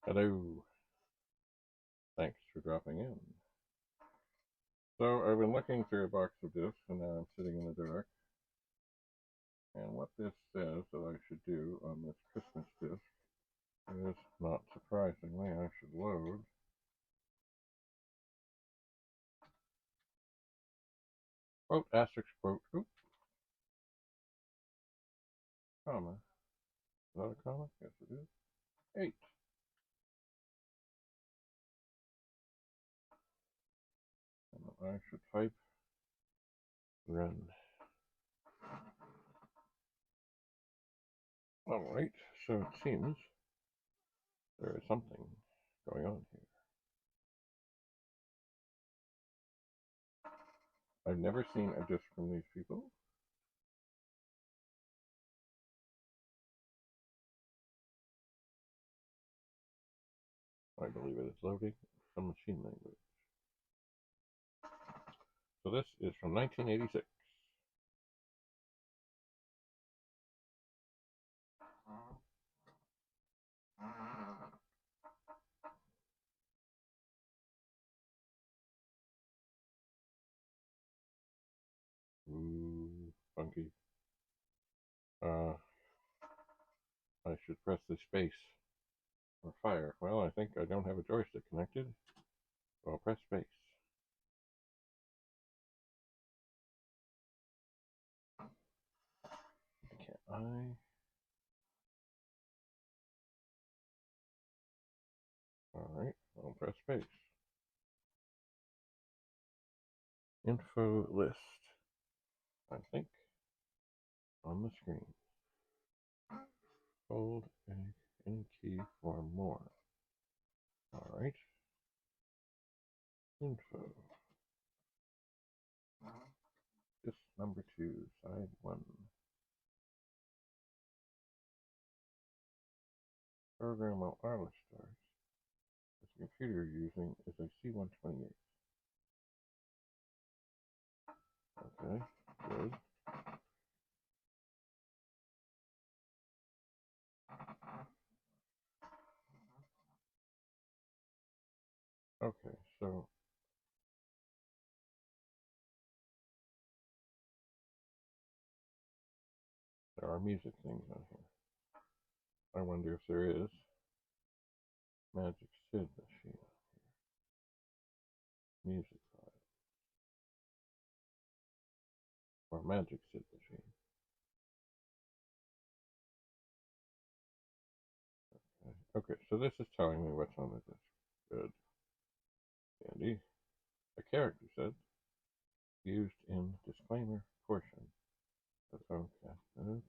Hello. Thanks for dropping in. So I've been looking through a box of discs and now I'm sitting in the dark. And what this says that I should do on this Christmas disc is, not surprisingly, I should load quote asterisk quote comma. Is that a comma? Yes it is. 8. And I should type run. Alright, so it seems there is something going on here. I've never seen a disc from these people. I believe it is loading some machine language. So this is from 1986. Ooh, funky. I should press the space or fire. Well, I think I don't have a joystick connected, so I'll press space. Can't I? Alright, I'll press space. Info list, I think, on the screen. Hold any key for more. Alright. Info. Disc number 2, side 1. Program while wireless starts. The computer you're using is a C128. Okay, good. Okay, so there are music things on here. I wonder if there is Magic Sid machine on here. Music file. Or Magic Sid machine. Okay, so this is telling me what's on the disk. Good. Andy. A character said used in disclaimer portion. That's okay.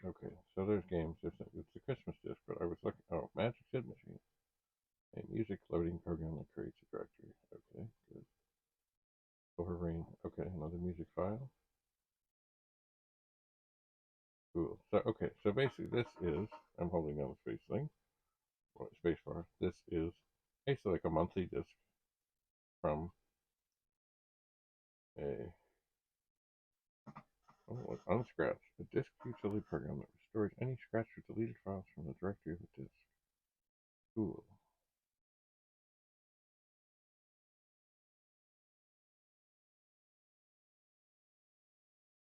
Okay, so there's games. It's a Christmas disc, but I was looking. Oh, Magic Sid machine. A music loading program that creates a directory. Okay, good. Overrain. Okay, another music file. Cool. So, okay, so basically this is, I'm holding down the space thing, or space bar. This is basically like a monthly disc from a, oh, unscratched, a disk utility program that restores any scratched or deleted files from the directory of the disk. Cool.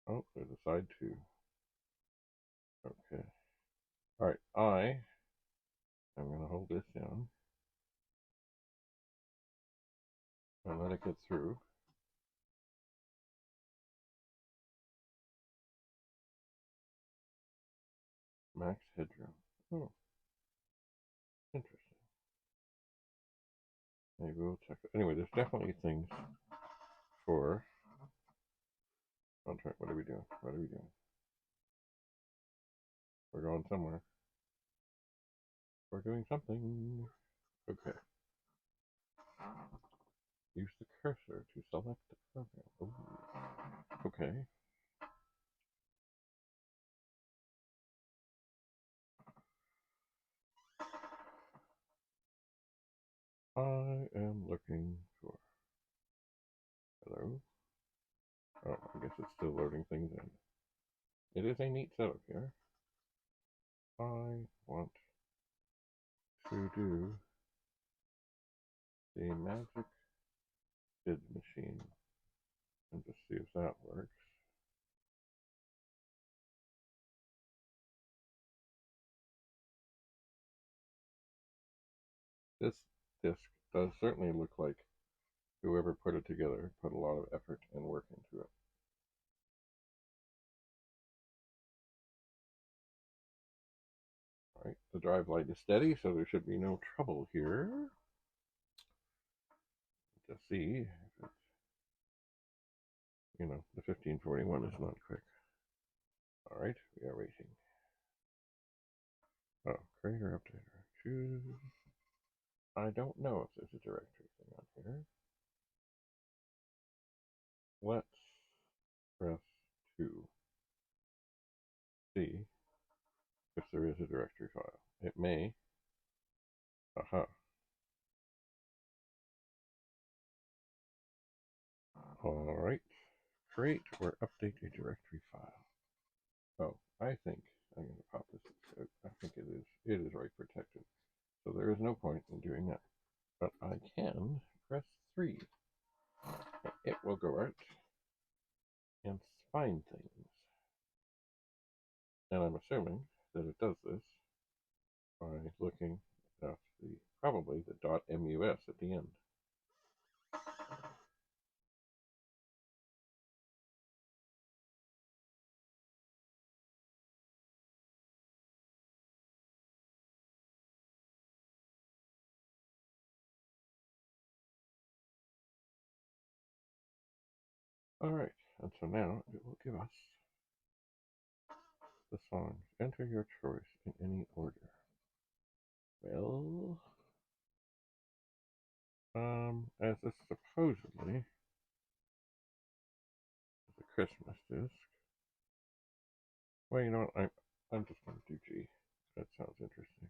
Oh, there's a side 2. Okay. Alright, I'm going to hold this down and let it get through. Max headroom. Oh, interesting. Maybe we'll check it. Anyway, there's definitely things for. Contract. What are we doing? What are we doing? We're going somewhere. We're doing something. Okay. Use the cursor to select the program. Ooh. Okay. I am looking for. Hello? Oh, I guess it's still loading things in. It is a neat setup here. I want to do the magic bid machine and just see if that works. This disc does certainly look like whoever put it together put a lot of effort and work into it. Alright, the drive light is steady, so there should be no trouble here. To see if it's, the 1541 is not quick. Alright, we are waiting. Oh, creator updater. Choose. I don't know if there's a directory thing on here. Let's press 2. See if there is a directory file. It may. Aha. Alright. Create or update a directory file. Oh, I think I'm going to pop this out. I think it is write protected. So there is no point in doing that. But I can press 3. It will go out and find things. And I'm assuming that it does this by looking at probably the .mus at the end. Alright, and so now it will give us the songs. Enter your choice in any order. Well, as this supposedly is a Christmas disc. Well, you know what? I'm just going to do G. That sounds interesting.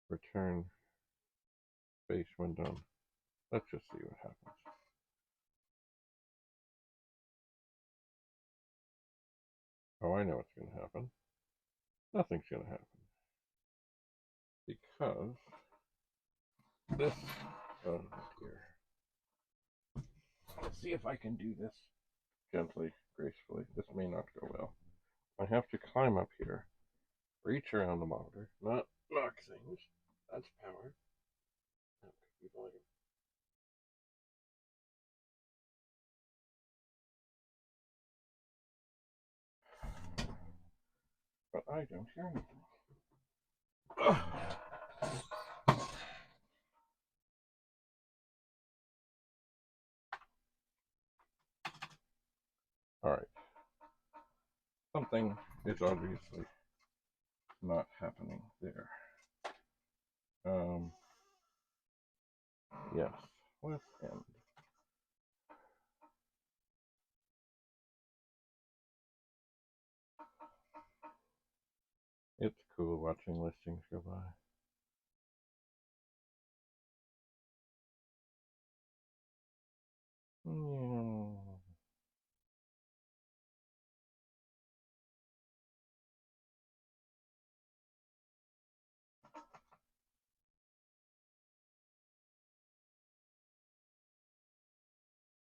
Return space when done. Let's just see what happens. Oh, I know what's going to happen. Nothing's going to happen. Because this, oh dear. Let's see if I can do this gently, gracefully. This may not go well. I have to climb up here, reach around the monitor, not knock things. That's power. That could be volume. But I don't hear anything. Alright. Something is obviously not happening there. Yes. Let's end. It's cool watching listings go by. Yeah.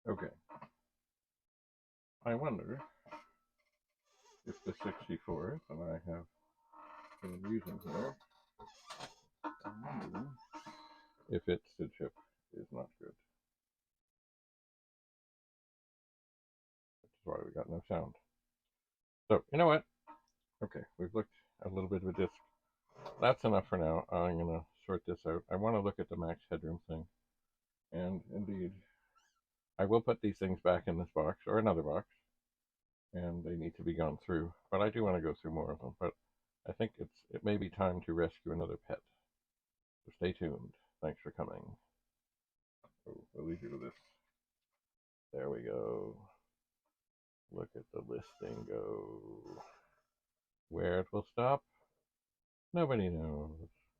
Okay. I wonder if the 64th that I have been using here, I'm wondering if its SID chip is not good. Which is why we got no sound. So, you know what? Okay, we've looked at a little bit of a disk. That's enough for now. I'm going to sort this out. I want to look at the max headroom thing. And indeed, I will put these things back in this box or another box. And they need to be gone through. But I do want to go through more of them. But I think it may be time to rescue another pet. So stay tuned. Thanks for coming. Oh, we'll leave you with this. There we go. Look at the listing go. Where it will stop, nobody knows.